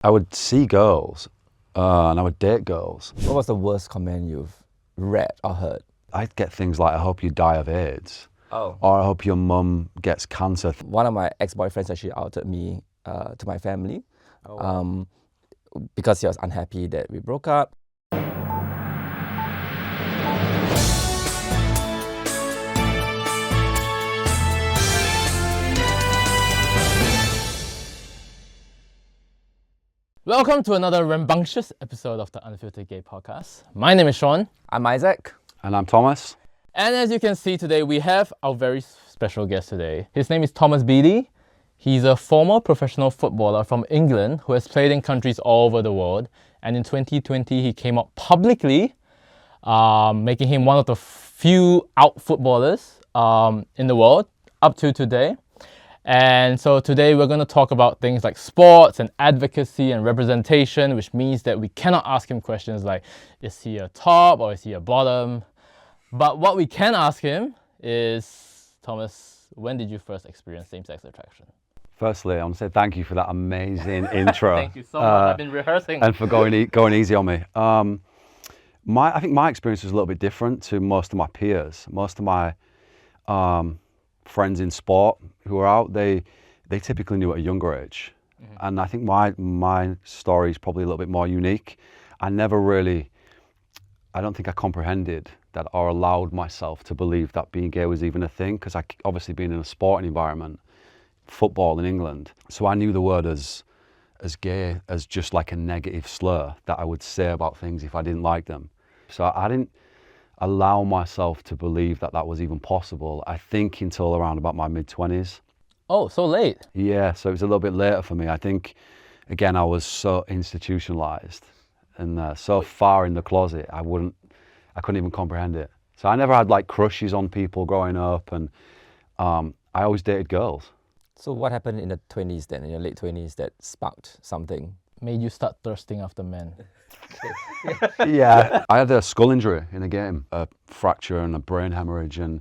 I would see girls and I would date girls. What was the worst comment you've read or heard? I'd get things like, I hope you die of AIDS. Oh. Or I hope your mum gets cancer. One of my ex-boyfriends actually outed me to my family because he was unhappy that we broke up. Welcome to another rambunctious episode of the Unfiltered Gay Podcast. My name is Sean. I'm Isaac. And I'm Thomas. And as you can see today, we have our very special guest today. His name is Thomas Beattie. He's a former professional footballer from England who has played in countries all over the world. And in 2020, he came out publicly, making him one of the few out footballers in the world up to today. And so today we're going to talk about things like sports and advocacy and representation, which means that we cannot ask him questions like, is he a top or is he a bottom? But what we can ask him is, Thomas, when did you first experience same-sex attraction? Firstly, I want to say thank you for that amazing intro. Thank you so much. I've been rehearsing. And for going easy on me. I think my experience was a little bit different to most of my peers. Most of my friends in sport who are out, they typically knew at a younger age. Mm-hmm. And I think my story is probably a little bit more unique. I don't think I comprehended that or allowed myself to believe that being gay was even a thing, because I obviously been in a sporting environment, football in England. So I knew the word as gay as just like a negative slur that I would say about things if I didn't like them. So I didn't allow myself to believe that that was even possible, I think, until around about my mid-20s. Oh, so late. Yeah, so it was a little bit later for me. I think, again, I was so institutionalized and so far in the closet, I couldn't even comprehend it. So I never had like crushes on people growing up, and I always dated girls. So what happened in the 20s then, in your late 20s, that sparked something? Made you start thirsting after men. Yeah, I had a skull injury in a game, a fracture and a brain hemorrhage, and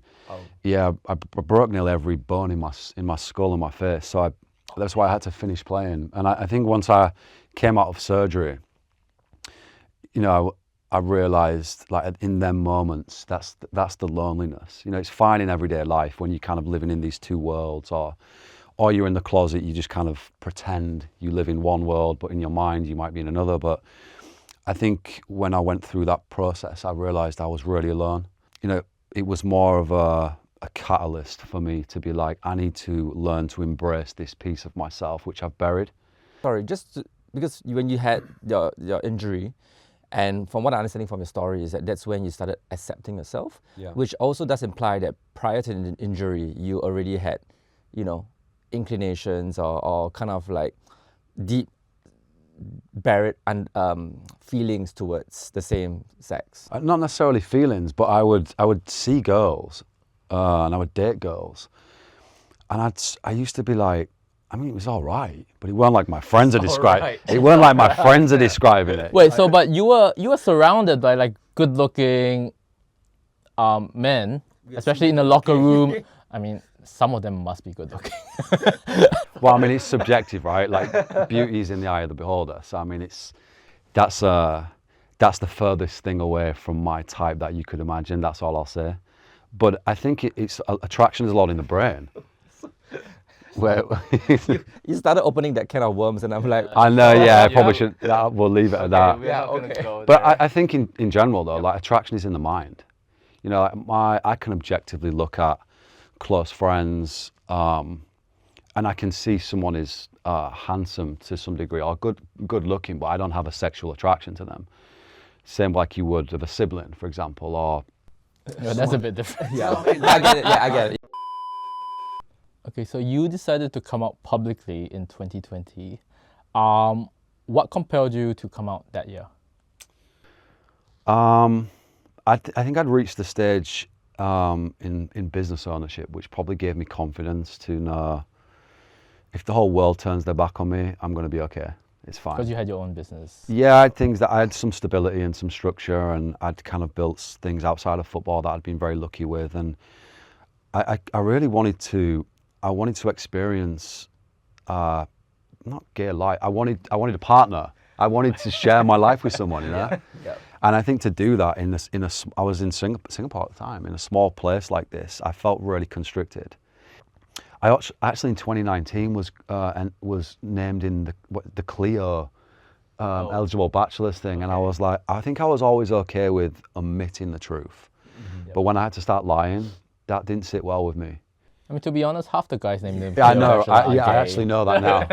yeah, I broke nearly every bone in my skull and my face. So that's why I had to finish playing. And I think once I came out of surgery, you know, I realised, like, in them moments, that's the loneliness. You know, it's fine in everyday life when you're kind of living in these two worlds, or you're in the closet, you just kind of pretend you live in one world, but in your mind you might be in another. But I think when I went through that process, I realised I was really alone. You know, it was more of a catalyst for me to be like, I need to learn to embrace this piece of myself, which I've buried. Sorry, because when you had your injury, and from what I'm understanding from your story is that's when you started accepting yourself, which also does imply that prior to the injury, you already had, you know, inclinations or kind of like deep buried feelings towards the same sex. Not necessarily feelings, but I would see girls and I would date girls, and I used to be like, I mean, it was all right, but it weren't like my friends are describing. It weren't like my friends are describing it. Wait, so but you were surrounded by like good-looking men, especially in the locker room. I mean, some of them must be good-looking. Well, I mean, it's subjective, right? Like, beauty is in the eye of the beholder. So I mean, that's the furthest thing away from my type that you could imagine. That's all I'll say. But I think it's attraction is a lot in the brain. Where you started opening that can of worms, and I'm like, I know, yeah, I probably should. We'll leave it at that. We are gonna go But there. I think in general, though, like, attraction is in the mind. You know, like I can objectively look at close friends, and I can see someone is handsome to some degree or good looking, but I don't have a sexual attraction to them. Same like you would of a sibling, for example, or. Yeah, that's a bit different. yeah, I get it. Yeah, I get it. Okay, so you decided to come out publicly in 2020. What compelled you to come out that year? I think I'd reached the stage in business ownership, which probably gave me confidence to know if the whole world turns their back on me, I'm going to be okay. It's fine. Because you had your own business. Yeah, I had things that I had some stability and some structure, and I'd kind of built things outside of football that I'd been very lucky with, and I really wanted to experience not not gay light. I wanted a partner. I wanted to share my life with someone, you know. Yeah. And I think to do that I was in Singapore at the time, in a small place like this, I felt really constricted. I actually in 2019 was named in the Clio eligible bachelors thing, and I was like, I think I was always okay with omitting the truth, but when I had to start lying, that didn't sit well with me. I mean, to be honest, half the guys named them. Yeah, I know. I gay. actually know that now.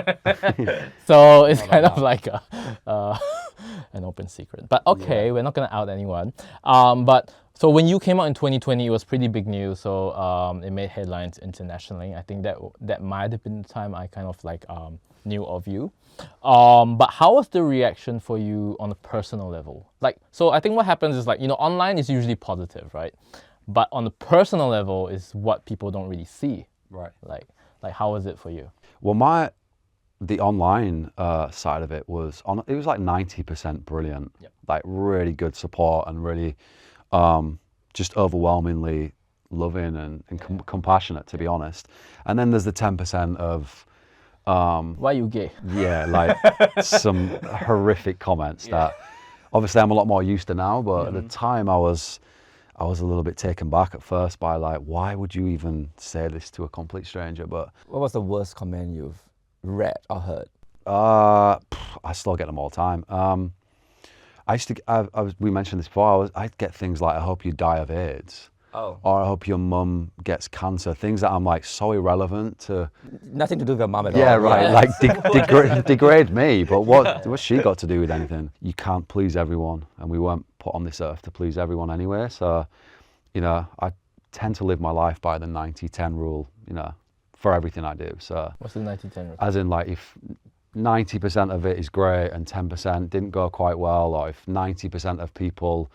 So it's kind of like an open secret. But okay, we're not gonna out anyone. But so when you came out in 2020, it was pretty big news. So it made headlines internationally. I think that might have been the time I kind of like knew of you. But how was the reaction for you on a personal level? Like, so I think what happens is like, you know, online is usually positive, right? But on the personal level is what people don't really see. Right. Like how was it for you? Well, the online side of it was like 90% brilliant. Yep. Like really good support and really just overwhelmingly loving and compassionate, to be honest. And then there's the 10% of Why you gay? yeah, like some horrific comments that obviously I'm a lot more used to now, but at the time I was a little bit taken back at first by like, why would you even say this to a complete stranger? But What was the worst comment you've read or heard? I still get them all the time. We mentioned this before. I'd get things like, I hope you die of AIDS. Oh. Or I hope your mum gets cancer. Things that I'm like so irrelevant to. Nothing to do with your mum at all. Yeah, right. Like degrade me. But what's she got to do with anything? You can't please everyone, and we weren't put on this earth to please everyone anyway. So, you know, I tend to live my life by the 90-10 rule. You know, for everything I do. So. What's the 90-10 rule? As in, like, if 90% of it is great and 10% didn't go quite well, or if 90% of people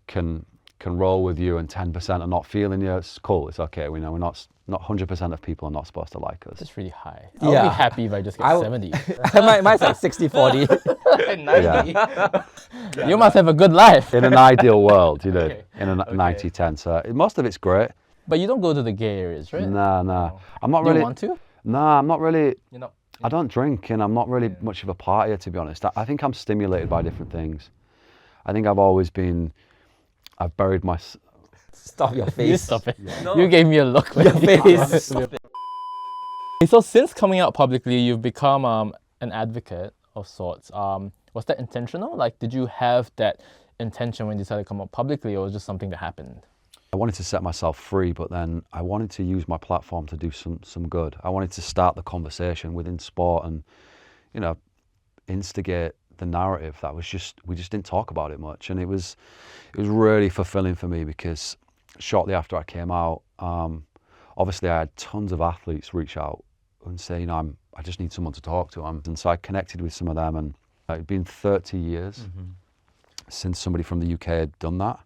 can roll with you and 10% are not feeling you, it's cool, it's okay. We know we're not 100% of people are not supposed to like us. That's really high. I would be happy if I just get 70. Mine's like 60-40. 90. Yeah. You must have a good life. In an ideal world, you know, Okay. in a 90-10. So most of it's great. But you don't go to the gay areas, right? Nah. I'm not Do really. you want to? Nah, I'm not really. You're not. I don't drink, and I'm not really much of a partier, to be honest. I think I'm stimulated by different things. I think I've buried my. Stop your face. You stop it. No. You gave me a look. Your face. So since coming out publicly, you've become an advocate of sorts. Was that intentional? Like, did you have that intention when you decided to come out publicly, or was it just something that happened? I wanted to set myself free, but then I wanted to use my platform to do some good. I wanted to start the conversation within sport and, you know, instigate the narrative that we just didn't talk about it much. And it was really fulfilling for me because shortly after I came out, obviously I had tons of athletes reach out and say, you know, I just need someone to talk to. And so I connected with some of them, and it'd been 30 years since somebody from the UK had done that.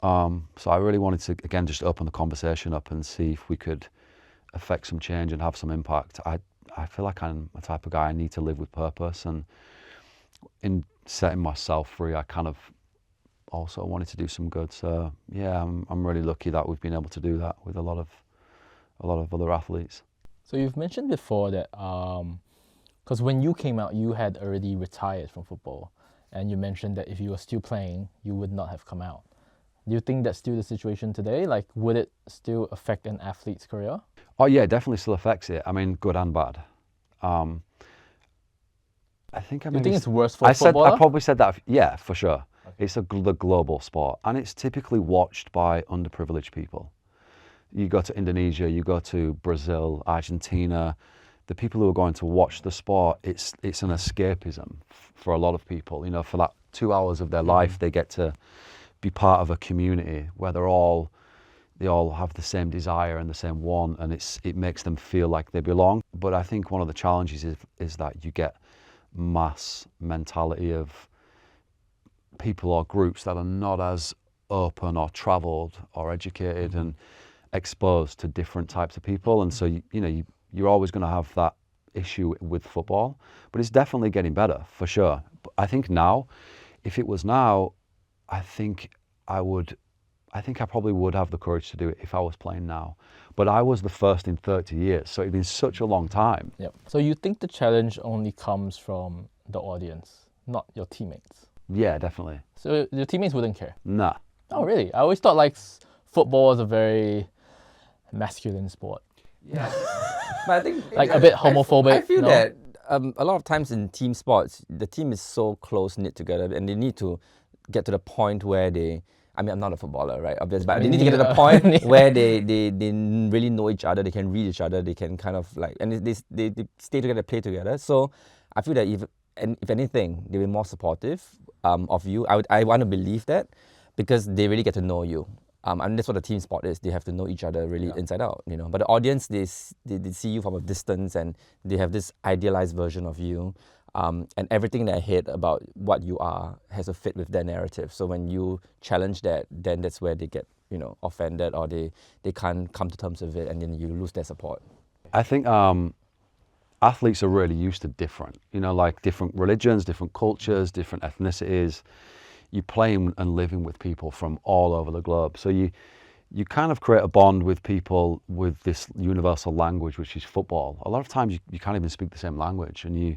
So I really wanted to, again, just open the conversation up and see if we could affect some change and have some impact. I feel like I'm a type of guy, I need to live with purpose, and in setting myself free, I kind of also wanted to do some good. So yeah, I'm really lucky that we've been able to do that with a lot of other athletes. So you've mentioned before that, because when you came out, you had already retired from football, and you mentioned that if you were still playing, you would not have come out. Do you think that's still the situation today? Like, would it still affect an athlete's career? Oh yeah, it definitely still affects it. I mean, good and bad. I think Do you think it's worse for a footballer? I probably said that. Yeah, for sure. Okay. It's the global sport, and it's typically watched by underprivileged people. You go to Indonesia, you go to Brazil, Argentina. The people who are going to watch the sport, it's an escapism for a lot of people. You know, for that 2 hours of their life, they get to be part of a community where they all have the same desire and the same want, and it makes them feel like they belong. But I think one of the challenges is that you get mass mentality of people or groups that are not as open or traveled or educated and exposed to different types of people, and so you're always going to have that issue with football. But it's definitely getting better, for sure. But I think now, if it was now, I think I think I probably would have the courage to do it if I was playing now. But I was the first in 30 years, so it'd been such a long time. Yep. So you think the challenge only comes from the audience, not your teammates? Yeah, definitely. So your teammates wouldn't care? Nah. Oh, really? I always thought like football was a very masculine sport. Yeah. But I think Like a bit homophobic. I feel no? that a lot of times in team sports, the team is so close knit together, and they need to get to the point where they. I mean, I'm not a footballer, right? Obviously, but they need to get to the point where they really know each other. They can read each other. They can kind of like, and they stay together, play together. So I feel that if anything, they'll be more supportive of you. I want to believe that because they really get to know you. And that's what a team sport is. They have to know each other really inside out, you know. But the audience, they see you from a distance, and they have this idealized version of you. And everything in their head about what you are has to fit with their narrative. So when you challenge that, then that's where they get, you know, offended, or they can't come to terms with it, and then you lose their support. I think athletes are really used to different, you know, like different religions, different cultures, different ethnicities. You playing and living with people from all over the globe. So you kind of create a bond with people with this universal language, which is football. A lot of times you can't even speak the same language, and you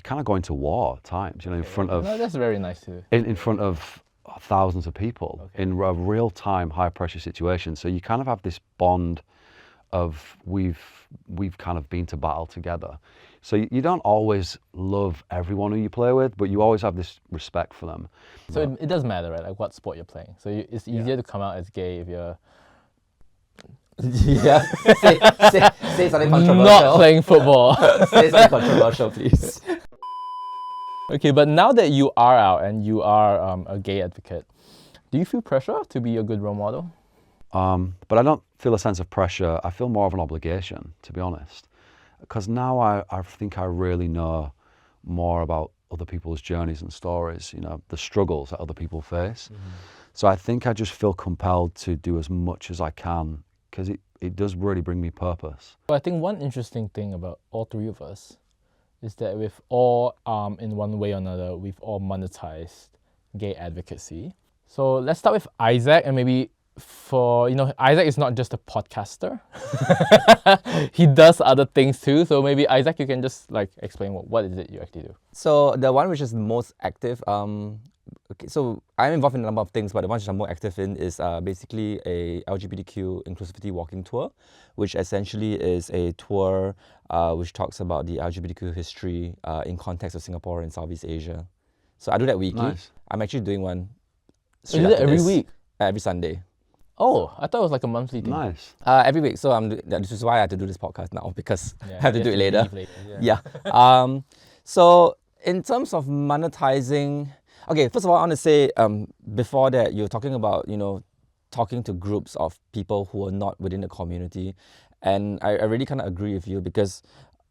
kind of go into war at times, you know, in front of... No, that's very nice too. In front of thousands of people in a real-time, high-pressure situation. So you kind of have this bond of we've kind of been to battle together. So you don't always love everyone who you play with, but you always have this respect for them. So it does matter, right? Like what sport you're playing. So it's easier to come out as gay if you're Yeah. say something controversial. not playing football. Say something controversial, please. Okay, but now that you are out and you are a gay advocate, do you feel pressure to be a good role model? But I don't feel a sense of pressure. I feel more of an obligation, to be honest. Because now I think I really know more about other people's journeys and stories, you know, the struggles that other people face. Mm-hmm. So I think I just feel compelled to do as much as I can, because it does really bring me purpose. I think one interesting thing about all three of us is that we've all, in one way or another, we've all monetized gay advocacy. So let's start with Isaac, and maybe for, you know, Isaac is not just a podcaster. He does other things too. So maybe Isaac, you can just like explain what is it you actually do. So the one which is most active, okay, so I'm involved in a number of things, but the one which I'm more active in is basically a LGBTQ inclusivity walking tour, which essentially is a tour which talks about the LGBTQ history in context of Singapore and Southeast Asia. So I do that weekly. Nice. I'm actually doing one. You do that every week? Every Sunday. Oh, I thought it was like a monthly thing. Nice. Every week. So this is why I have to do this podcast now, because I have to do it later. Yeah. So in terms of monetizing, okay, first of all, I want to say before that, you're talking about, you know, talking to groups of people who are not within the community. And I really kind of agree with you, because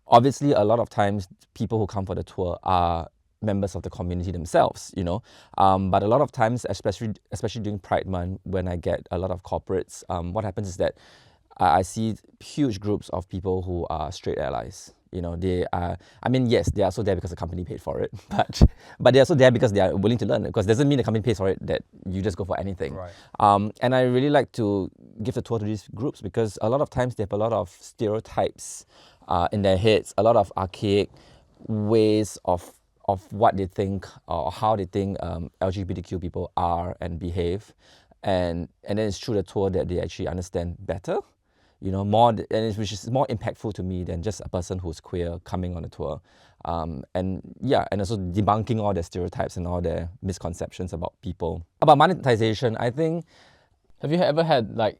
obviously a lot of times people who come for the tour are members of the community themselves, you know. But a lot of times, especially during Pride Month, when I get a lot of corporates, what happens is that I see huge groups of people who are straight allies. You know, they are, I mean, yes, they are also there because the company paid for it, but they're also there because they are willing to learn it, because it doesn't mean the company pays for it that you just go for anything. Right. And I really like to give the tour to these groups, because a lot of times they have a lot of stereotypes in their heads, a lot of archaic ways of what they think or how they think LGBTQ people are and behave, and then it's through the tour that they actually understand better, you know, more, which is more impactful to me than just a person who's queer coming on the tour, and also debunking all their stereotypes and all their misconceptions about people. About monetization, I think. Have you ever had like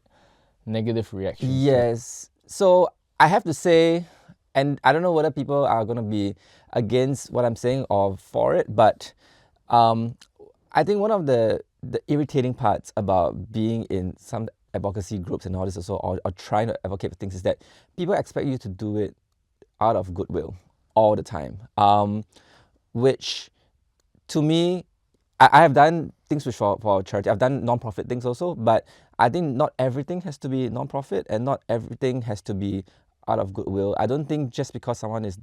negative reactions? Yes. So I have to say, and I don't know whether people are going to be against what I'm saying or for it, but I think one of the irritating parts about being in some advocacy groups and all this also, or trying to advocate for things, is that people expect you to do it out of goodwill all the time, which to me, I have done things which for charity. I've done non-profit things also, but I think not everything has to be non-profit, and not everything has to be out of goodwill. I don't think just because someone is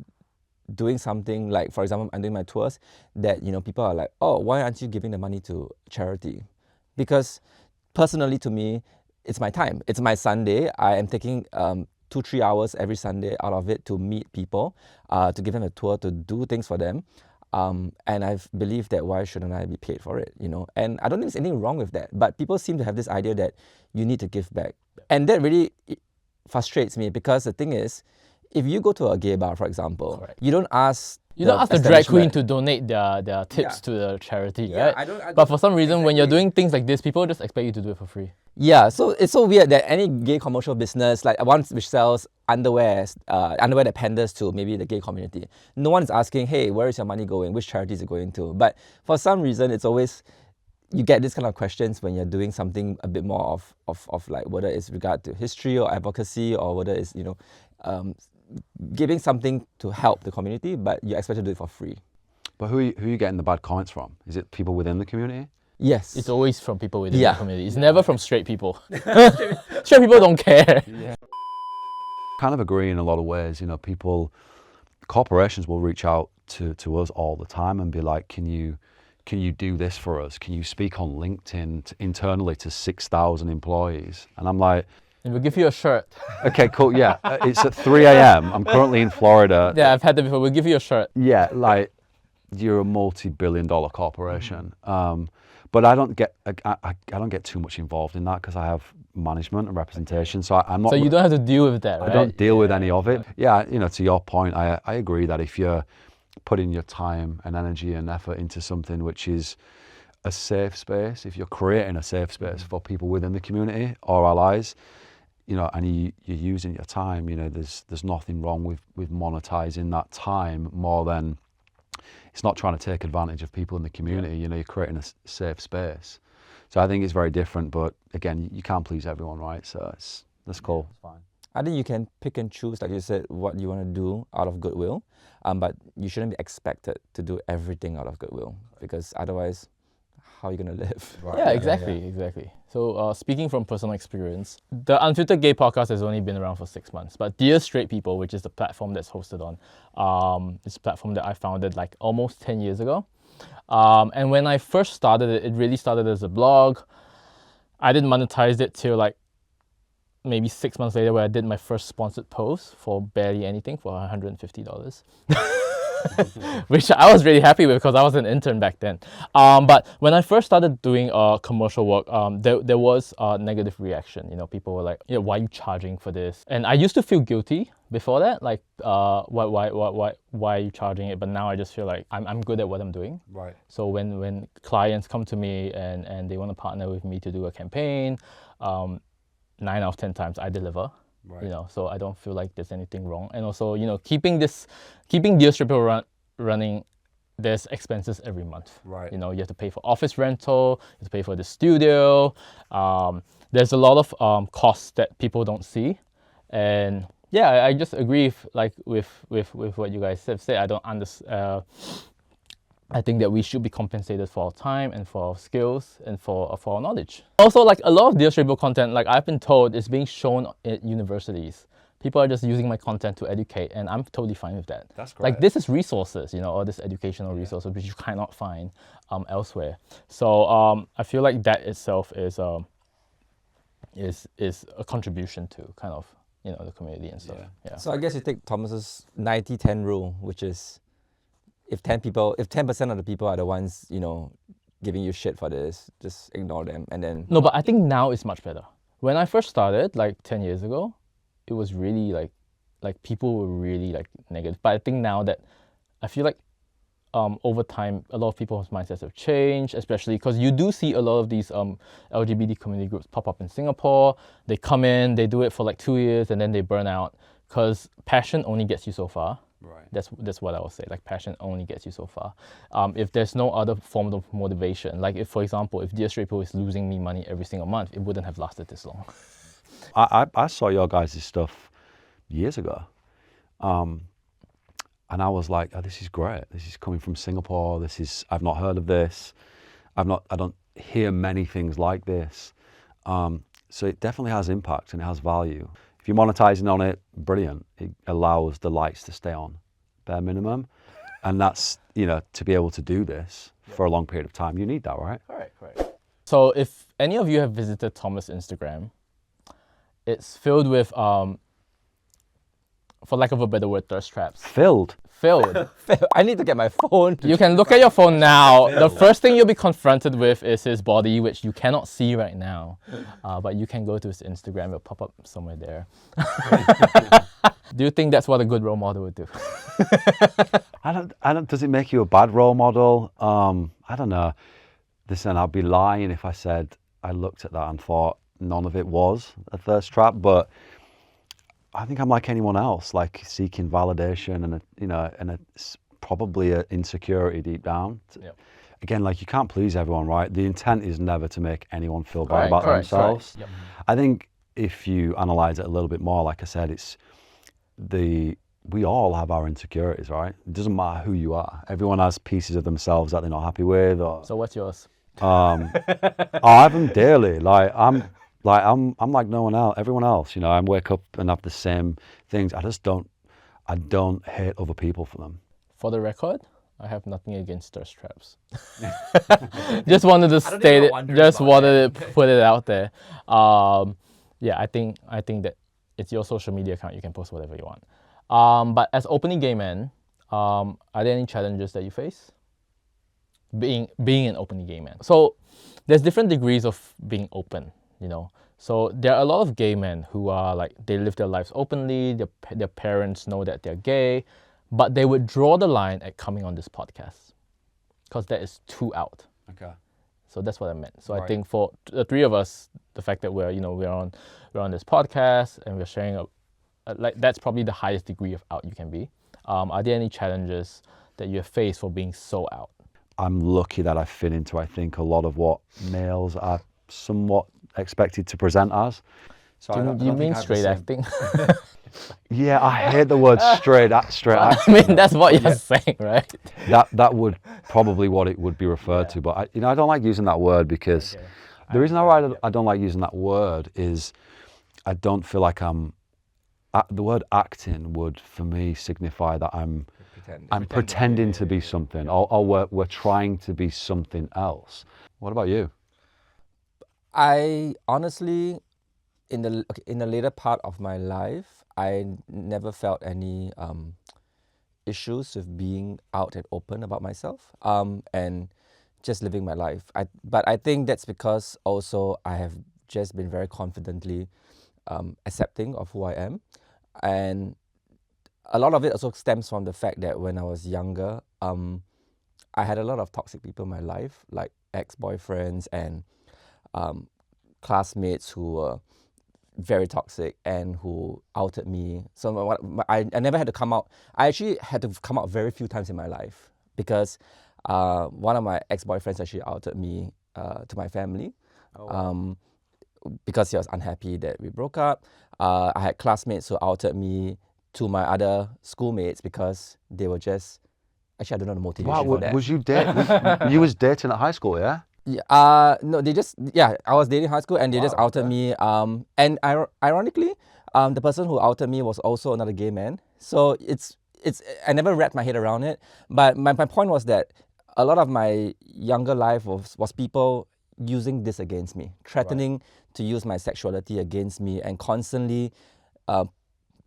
doing something, like for example, I'm doing my tours, that, you know, people are like, oh, why aren't you giving the money to charity? Because personally, to me, it's my time. It's my Sunday. I am taking 2-3 hours every Sunday out of it to meet people, to give them a tour, to do things for them. And I believe that why shouldn't I be paid for it, you know? And I don't think there's anything wrong with that. But people seem to have this idea that you need to give back. And that really frustrates me, because the thing is, if you go to a gay bar, for example, Correct. you don't ask the drag queen to donate their tips to the charity, right? But for some reason, when you're doing things like this, people just expect you to do it for free. Yeah, so it's so weird that any gay commercial business, like one which sells underwear that panders to maybe the gay community, no one is asking, hey, where is your money going? Which charity is it going to? But for some reason, it's always, you get this kind of questions when you're doing something a bit more of like whether it's regard to history or advocacy, or whether it's, you know, giving something to help the community, but you're expected to do it for free. But who are you getting the bad comments from? Is it people within the community? Yes. It's always from people within the community. It's never from straight people. Straight people don't care. Yeah. Kind of agree in a lot of ways. You know, corporations will reach out to us all the time and be like, can you do this for us? Can you speak on LinkedIn internally to 6,000 employees? And I'm like, and we'll give you a shirt. Okay, cool. Yeah, it's at 3 a.m. I'm currently in Florida. Yeah, I've had that before. We'll give you a shirt. Yeah, like you're a multi-billion-dollar corporation. But I don't get too much involved in that because I have management and representation. So I'm not. So you don't have to deal with that, right? I don't deal with any of it. Yeah, you know, to your point, I agree that if you're putting your time and energy and effort into something which is a safe space, if you're creating a safe space for people within the community or allies, you know, and you're using your time, you know, there's nothing wrong with monetizing that time more than it's not trying to take advantage of people in the community. You know, you're creating a safe space. So I think it's very different, but again, you can't please everyone, right? So that's cool. It's fine. I think you can pick and choose, like you said, what you want to do out of goodwill, but you shouldn't be expected to do everything out of goodwill, because otherwise, how are you going to live? Right. Yeah, exactly. So speaking from personal experience, the Unfiltered Gay podcast has only been around for 6 months, but Dear Straight People, which is the platform that's hosted on, it's a platform that I founded like almost 10 years ago. And when I first started it, it really started as a blog. I didn't monetize it till like maybe 6 months later, where I did my first sponsored post for barely anything, for $150. Which I was really happy with because I was an intern back then. But when I first started doing commercial work, there was a negative reaction. You know, people were like, "Yeah, why are you charging for this?" And I used to feel guilty before that, like, why are you charging it? But now I just feel like I'm good at what I'm doing. Right. So when clients come to me and they want to partner with me to do a campaign, 9 out of 10 times I deliver. Right. You know, so I don't feel like there's anything wrong. And also, you know, keeping Dear Straight People running, there's expenses every month. Right. You know, you have to pay for office rental, you have to pay for the studio. There's a lot of costs that people don't see. And yeah, I just agree with what you guys have said. I don't understand. I think that we should be compensated for our time and for our skills and for our knowledge. Also, like a lot of Dear Straight People content, like I've been told, is being shown at universities. People are just using my content to educate, and I'm totally fine with that. That's great. Like this is resources, you know, or this educational resources which you cannot find elsewhere. So I feel like that itself is a contribution to kind of, you know, the community and stuff. Yeah. So I guess you take Thomas's 90-10 rule, which is if 10% of the people are the ones, you know, giving you shit for this, just ignore them, and then... No, but I think now it's much better. When I first started, like 10 years ago, it was really like people were really like negative. But I think now that I feel like over time, a lot of people's mindsets have changed, especially because you do see a lot of these LGBT community groups pop up in Singapore. They come in, they do it for like 2 years, and then they burn out because passion only gets you so far. Right. That's what I would say. Like passion only gets you so far. If there's no other form of motivation, like if, for example, if Dear Straight People is losing me money every single month, it wouldn't have lasted this long. I saw your guys' stuff years ago, and I was like, oh, this is great. This is coming from Singapore. I've not heard of this. I don't hear many things like this. So it definitely has impact and it has value. If you're monetizing on it, brilliant. It allows the lights to stay on, bare minimum. And that's, you know, to be able to do this for a long period of time, you need that, right? Correct. So if any of you have visited Thomas' Instagram, it's filled with, for lack of a better word, thirst traps. Filled. Filled. I need to get my phone. You can look at your phone now. The first thing you'll be confronted with is his body, which you cannot see right now. But you can go to his Instagram, it'll pop up somewhere there. Do you think that's what a good role model would do? I don't. Does it make you a bad role model? I don't know. Listen, I'd be lying if I said I looked at that and thought none of it was a thirst trap. But I think I'm like anyone else, like seeking validation and probably an insecurity deep down. Yep. Again, like you can't please everyone, right? The intent is never to make anyone feel bad about Correct. themselves. Yep. I think if you analyze it a little bit more, like I said, we all have our insecurities, right? It doesn't matter who you are. Everyone has pieces of themselves that they're not happy with. So what's yours? I have them daily. I'm like no one else, everyone else. I wake up and have the same things. I don't hate other people for them. For the record, I have nothing against thirst traps. Just wanted to state it. Just wanted to put it out there. Yeah, I think that it's your social media account. You can post whatever you want. But as openly gay men, are there any challenges that you face? Being an openly gay man. So there's different degrees of being open. So there are a lot of gay men who are like, they live their lives openly, their parents know that they're gay, but they would draw the line at coming on this podcast because that is too out. Okay. So that's what I meant. So Right. I think for the three of us, the fact that we're on this podcast and we're sharing like that's probably the highest degree of out you can be. Are there any challenges that you have faced for being so out? I'm lucky that I fit into, I think, a lot of what males are somewhat expected to present as. So Do you mean straight acting? Yeah, I hate the word straight acting. I mean, that's what you're saying, right? That would probably what it would be referred to, but I don't like using that word because the reason I don't like using that word is I don't feel like the word acting would for me signify that I'm pretending to be something, or we're trying to be something else. What about you? I honestly, in the later part of my life, I never felt any issues with being out and open about myself and just living my life. But I think that's because also I have just been very confidently accepting of who I am. And a lot of it also stems from the fact that when I was younger, I had a lot of toxic people in my life, like ex-boyfriends and classmates who were very toxic and who outed me. So I never had to come out. I actually had to come out very few times in my life because one of my ex-boyfriends actually outed me to my family. Oh, wow. Because he was unhappy that we broke up. I had classmates who outed me to my other schoolmates because they were just, actually I don't know the motivation for that. Was you dating? You was dating at high school, yeah? Yeah, no, I was dating high school and they just outed me. And ironically, the person who outed me was also another gay man. So I never wrapped my head around it. But my point was that a lot of my younger life was people using this against me, threatening to use my sexuality against me and constantly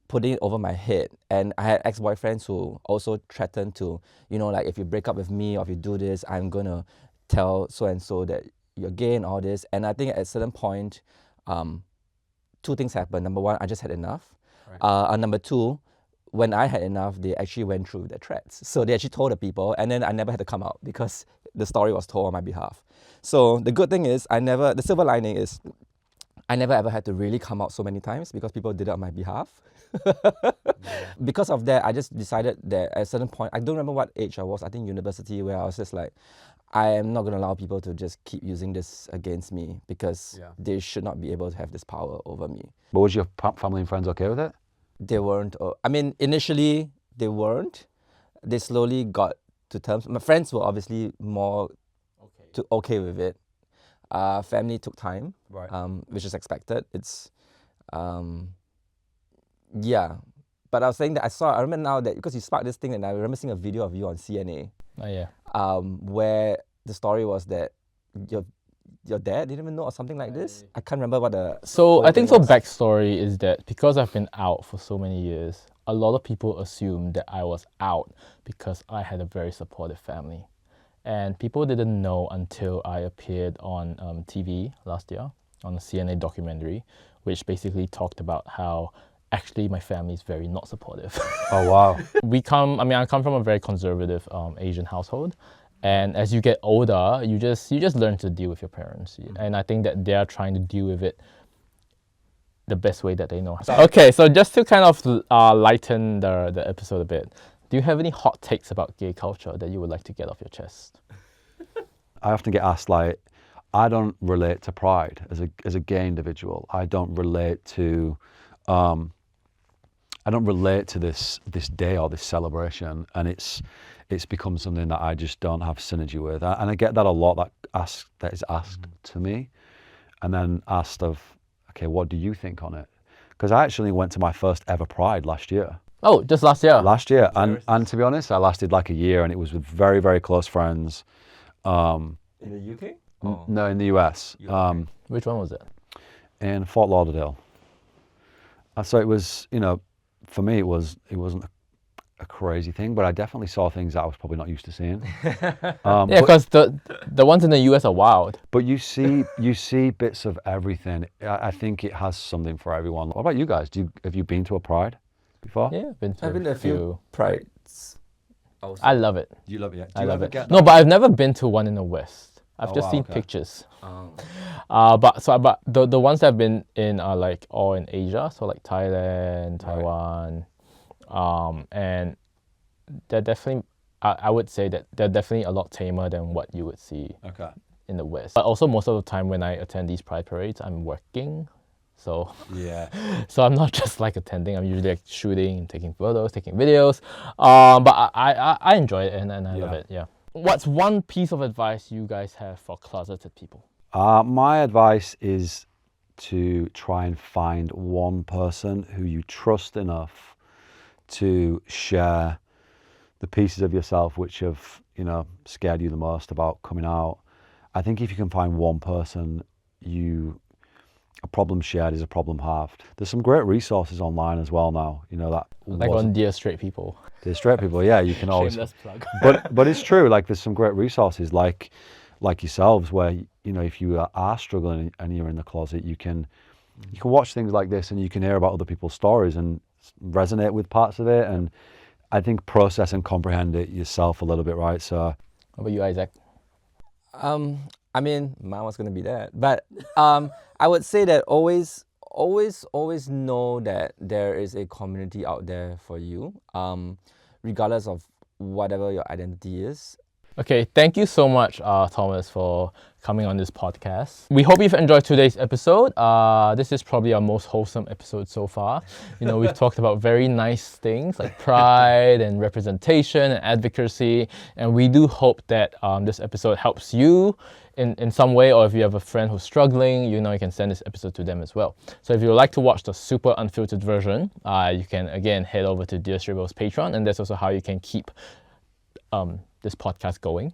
putting it over my head. And I had ex-boyfriends who also threatened to, like if you break up with me or if you do this, I'm going to tell so-and-so that you're gay and all this. And I think at a certain point, two things happened. Number one, I just had enough. Right. And number two, when I had enough, they actually went through the threats. So they actually told the people, and then I never had to come out because the story was told on my behalf. So the good thing is, the silver lining is, I never ever had to really come out so many times because people did it on my behalf. Because of that, I just decided that at a certain point, I don't remember what age I was, I think university, where I was just like, I am not going to allow people to just keep using this against me because they should not be able to have this power over me. But was your family and friends okay with it? They weren't. I mean, initially, they weren't. They slowly got to terms. My friends were obviously more okay with it. Family took time, right? Which is expected. It's, yeah. But I was saying that I remember now that because you sparked this thing, and I remember seeing a video of you on CNA. Oh yeah. Where the story was that your dad didn't even know or something like this? I can't remember what the. So whole I think thing so. was. Backstory is that because I've been out for so many years, a lot of people assumed that I was out because I had a very supportive family, and people didn't know until I appeared on TV last year on a CNA documentary, which basically talked about how actually my family is very not supportive. Oh wow. I come from a very conservative Asian household, and as you get older, you just learn to deal with your parents, and I think that they are trying to deal with it the best way that they know. Okay, so just to kind of lighten the episode a bit, do you have any hot takes about gay culture that you would like to get off your chest? I often get asked, like, I don't relate to Pride as a gay individual. I don't relate to this day or this celebration, and it's become something that I just don't have synergy with. And I get that a lot, that is asked to me, and then asked of, okay, what do you think on it? Because I actually went to my first ever Pride last year. Oh, just last year? Last year, and to be honest, I lasted like a year, and it was with very, very close friends. In the UK? No, in the US. Which one was it? In Fort Lauderdale. So it was, for me, it wasn't a crazy thing, but I definitely saw things that I was probably not used to seeing. Yeah, because the ones in the US are wild. But you see bits of everything. I think it has something for everyone. What about you guys? Have you been to a Pride before? Yeah, I've been to a few Prides. I love it. You love it. I love it. No, but I've never been to one in the West. I've just seen pictures. But the ones that I've been in are like all in Asia, so like Thailand, Taiwan, and they're definitely. I would say that they're definitely a lot tamer than what you would see in the West. But also most of the time when I attend these Pride parades, I'm working. So yeah, so I'm not just like attending. I'm usually like shooting, taking photos, taking videos. But I enjoy it and I love it. Yeah. What's one piece of advice you guys have for closeted people? My advice is to try and find one person who you trust enough to share the pieces of yourself which have, scared you the most about coming out. I think if you can find one person, a problem shared is a problem halved. There's some great resources online as well now, that like on Dear Straight People. Dear Straight People, yeah, you can always. Shameless plug. but it's true. Like there's some great resources like yourselves where if you are struggling and you're in the closet, you can watch things like this and you can hear about other people's stories and resonate with parts of it, and I think process and comprehend it yourself a little bit, right? So, how about you, Isaac? I mean, mine was gonna be that, but I would say that always know that there is a community out there for you, regardless of whatever your identity is. Okay, thank you so much, Thomas, for coming on this podcast. We hope you've enjoyed today's episode. This is probably our most wholesome episode so far. We've talked about very nice things like pride and representation and advocacy, and we do hope that this episode helps you in some way, or if you have a friend who's struggling, you can send this episode to them as well. So if you would like to watch the super unfiltered version, you can again head over to Dear Straight People's Patreon, and that's also how you can keep this podcast going.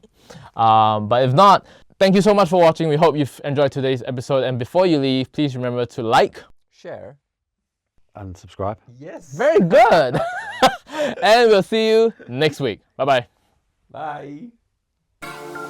But if not, thank you so much for watching. We hope you've enjoyed today's episode, and before you leave, please remember to like, share, and subscribe. Yes. Very good. And we'll see you next week. Bye-bye. Bye.